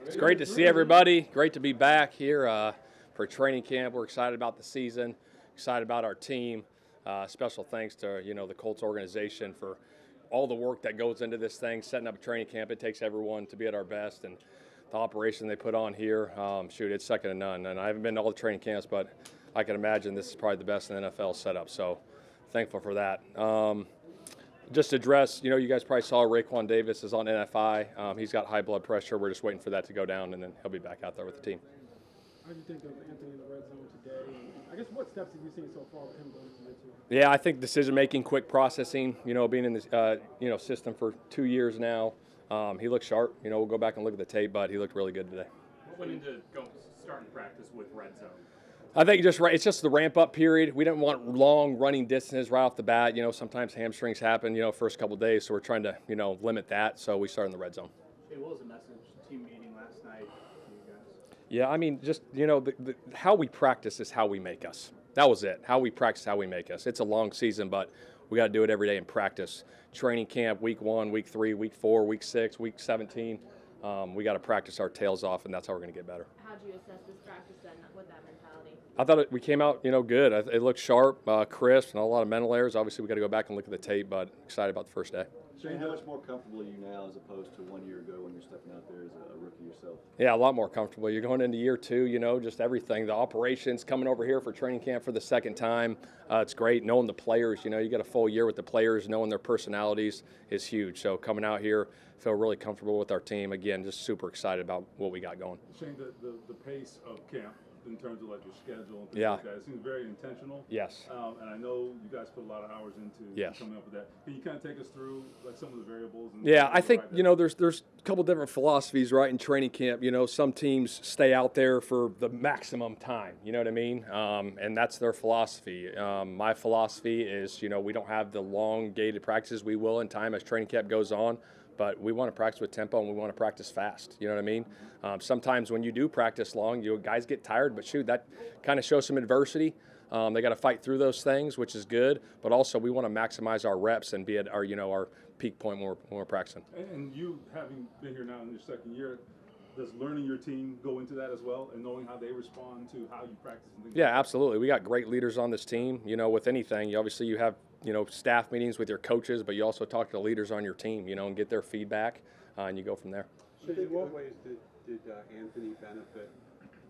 It's great to see everybody. Great to be back here for training camp. We're excited about the season, excited about our team. Special thanks to the Colts organization for all the work that goes into this thing, setting up a training camp. It takes everyone to be at our best, and the operation they put on here, it's second to none. And I haven't been to all the training camps, but I can imagine this is probably the best in the NFL setup. So thankful for that. Just to address, you guys probably saw Raekwon Davis is on NFI. He's got high blood pressure. We're just waiting for that to go down, and then he'll be back out there with the team. How do you think of Anthony in the red zone today? I guess what steps have you seen so far with him going to the two? Yeah, I think decision-making, quick processing, being in this, system for 2 years now. He looked sharp. We'll go back and look at the tape, but he looked really good today. What went into starting practice with red zone? I think it's just the ramp-up period. We didn't want long running distances right off the bat. Sometimes hamstrings happen, first couple of days, so we're trying to, limit that. So we started in the red zone. Hey, what was the message team meeting last night for you guys? Yeah, just, how we practice is how we make us. That was it. How we practice, how we make us. It's a long season, but we got to do it every day in practice. Training camp, week 1, week 3, week 4, week 6, week 17. We got to practice our tails off, and that's how we're going to get better. How do you assess this practice then with that mentality? I thought we came out, good. It looked sharp, crisp, and a lot of mental errors. Obviously, we got to go back and look at the tape, but excited about the first day. Shane, how much more comfortable are you now as opposed to 1 year ago when you're stepping out there as a rookie yourself? Yeah, a lot more comfortable. You're going into year 2, just everything. The operations, coming over here for training camp for the second time. It's great. Knowing the players, you got a full year with the players, knowing their personalities is huge. So coming out here, feel really comfortable with our team. Again, just super excited about what we got going. Shane, the pace of camp in terms of like your schedule and things Yeah. like that, it seems very intentional. Yes. And I know you guys put a lot of hours into Yes. coming up with that. Can you kind of take us through like some of the variables? And Yeah, I think, there's a couple different philosophies, right, in training camp. Some teams stay out there for the maximum time, you know what I mean? And that's their philosophy. My philosophy is, we don't have the long gated practices. We will in time as training camp goes on, but we want to practice with tempo and we want to practice fast, you know what I mean? Sometimes when you do practice long, guys get tired, but shoot, that kind of shows some adversity. They got to fight through those things, which is good, but also we want to maximize our reps and be at our, our peak point when we're practicing. And you having been here now in your second year, does learning your team go into that as well and knowing how they respond to how you practice and things Yeah, like that? absolutely. We got great leaders on this team. With anything, you have, staff meetings with your coaches, but you also talk to the leaders on your team, and get their feedback, and you go from there. So in what ways did Anthony benefit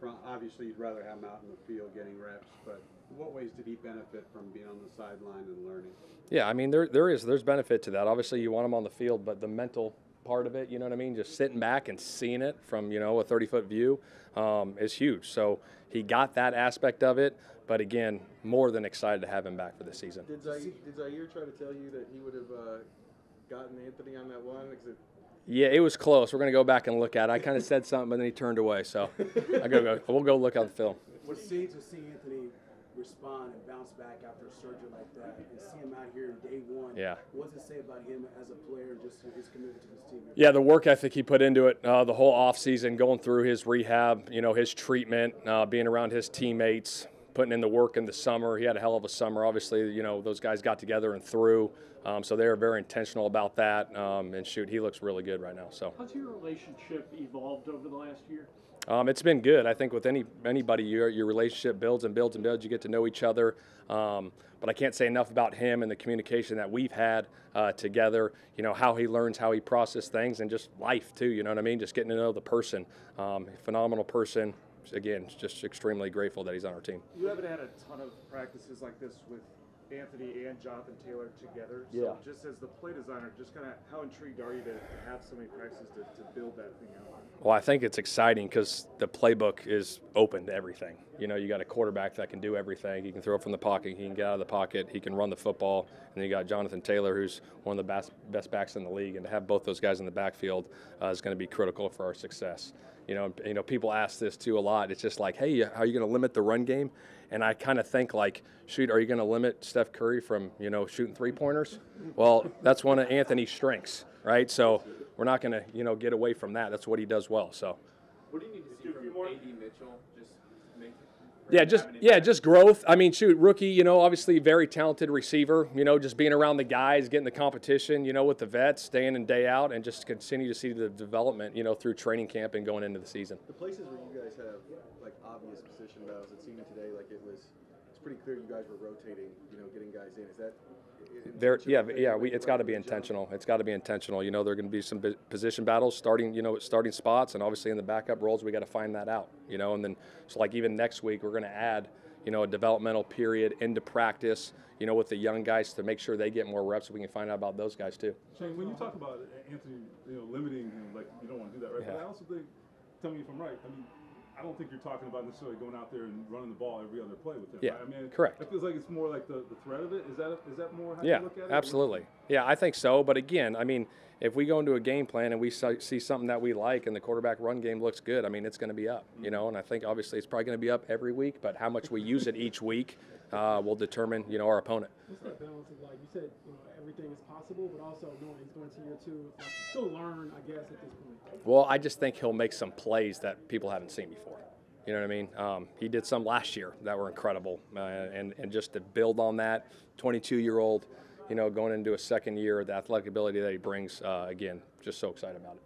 from, obviously you'd rather have him out in the field getting reps, but in what ways did he benefit from being on the sideline and learning? Yeah, there's benefit to that. Obviously you want him on the field, but the mental part of it, you know what I mean? Just sitting back and seeing it from, a 30-foot view is huge. So he got that aspect of it, but again, more than excited to have him back for the season. Did Zaire try to tell you that he would have gotten Anthony on that one? Yeah, it was close. We're going to go back and look at it. I kind of said something, but then he turned away. So we'll go look at the film. What it seems to see Anthony respond and bounce back after a surgery like that and see him out here in day one. Yeah. What does it say about him as a player and just his commitment to this team? Yeah, the work ethic he put into it, the whole offseason, going through his rehab, his treatment, being around his teammates, putting in the work in the summer. He had a hell of a summer. Obviously, those guys got together and threw. So they were very intentional about that. And shoot, he looks really good right now. So. How's your relationship evolved over the last year? It's been good. I think with anybody, your relationship builds and builds and builds. You get to know each other. But I can't say enough about him and the communication that we've had together. How he learns, how he processes things, and just life too. You know what I mean? Just getting to know the person. Phenomenal person. Again, just extremely grateful that he's on our team. You haven't had a ton of practices like this with Anthony and Jonathan Taylor together. So Yeah. just as the play designer, just kind of how intrigued are you to have so many practices to build that thing out? Well, I think it's exciting because the playbook is open to everything. You got a quarterback that can do everything. He can throw from the pocket. He can get out of the pocket. He can run the football. And then you got Jonathan Taylor, who's one of the best backs in the league. And to have both those guys in the backfield is going to be critical for our success. People ask this too a lot. It's just like, hey, how are you going to limit the run game? And I kind of think like, shoot, are you going to limit Steph Curry from, shooting three-pointers? Well, that's one of Anthony's strengths, right? So we're not going to, get away from that. That's what he does well. So. What do you need to see from A.D. Mitchell? Just make Just growth. I mean, shoot, rookie, obviously very talented receiver, just being around the guys, getting the competition, with the vets, day in and day out, and just continue to see the development, through training camp and going into the season. The places where you guys have like obvious position battles, it seemed today like it's pretty clear you guys were rotating, getting guys in. Is that it's got to be intentional. It's got to be intentional. There are going to be some position battles starting spots, and obviously in the backup roles, we got to find that out, and then so like even next week we're going to add, a developmental period into practice, with the young guys to make sure they get more reps so we can find out about those guys too. Shane, when you talk about Anthony, limiting him, like you don't want to do that, right? Yeah. But I also think, tell me if I'm right. I mean, I don't think you're talking about necessarily going out there and running the ball every other play with him. Yeah, right? I mean, correct. It feels like it's more like the threat of it. Is that more how Yeah, you look at it? absolutely. Yeah, I think so. But again, I mean, if we go into a game plan and we see something that we like and the quarterback run game looks good, I mean, it's going to be up, and I think obviously it's probably going to be up every week, but how much we use it each week will determine, our opponent. What's that balance of like? You said everything is possible, but also knowing he's going to year 2, still learn, I guess, at this point. Well, I just think he'll make some plays that people haven't seen before. You know what I mean? He did some last year that were incredible, and just to build on that, 22-year-old, going into a second year, the athletic ability that he brings, again, just so excited about it.